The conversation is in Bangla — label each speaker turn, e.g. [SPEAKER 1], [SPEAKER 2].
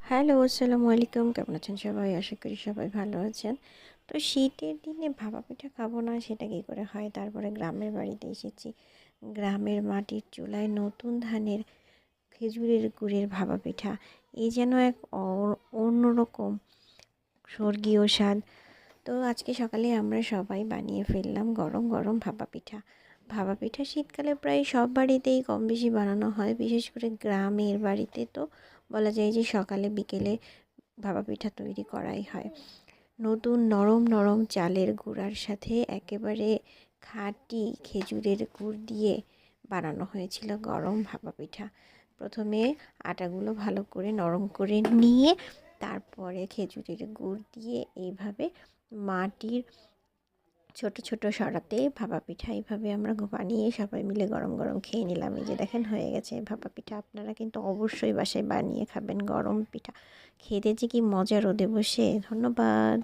[SPEAKER 1] হ্যালো, আসসালামু আলাইকুম। কেমন আছেন সবাই? আশা করি সবাই ভালো আছেন। তো শীতের দিনে ভাপা পিঠা খাবো না সেটা কী করে হয়? তারপরে গ্রামের বাড়িতে এসেছি। গ্রামের মাটির চুলায় নতুন ধানের খেজুরের গুড়ের ভাপা পিঠা। এই যেন এক অন্যরকম স্বর্গীয় স্বাদ। তো আজকে সকালে আমরা সবাই বানিয়ে ফেললাম গরম গরম ভাপা পিঠা। ভাপা পিঠা শীতকালে প্রায় সব বাড়িতেই কম বেশি বানানো হয়, বিশেষ করে গ্রামের বাড়িতে তো বলা যায় যে সকালে বিকেলে ভাপা পিঠা তৈরি করাই হয়। নতুন নরম নরম চালের গুঁড়ার সাথে একেবারে খাঁটি খেজুরের গুড় দিয়ে বানানো হয়েছিল গরম ভাপা পিঠা। প্রথমে আটাগুলো ভালো করে নরম করে নিয়ে তারপরে খেজুরের গুড় দিয়ে এইভাবে মাটির ছোট ছোট সরাতে ভাপা পিঠা এইভাবে আমরা বানিয়ে সবাই মিলে গরম গরম খেয়ে নিলাম। এই যে দেখেন হয়ে গেছে ভাপা পিঠা। আপনারা কিন্তু অবশ্যই বাসায় বানিয়ে খাবেন গরম পিঠা। খেতে যে কি মজা রোদে বসে। ধন্যবাদ।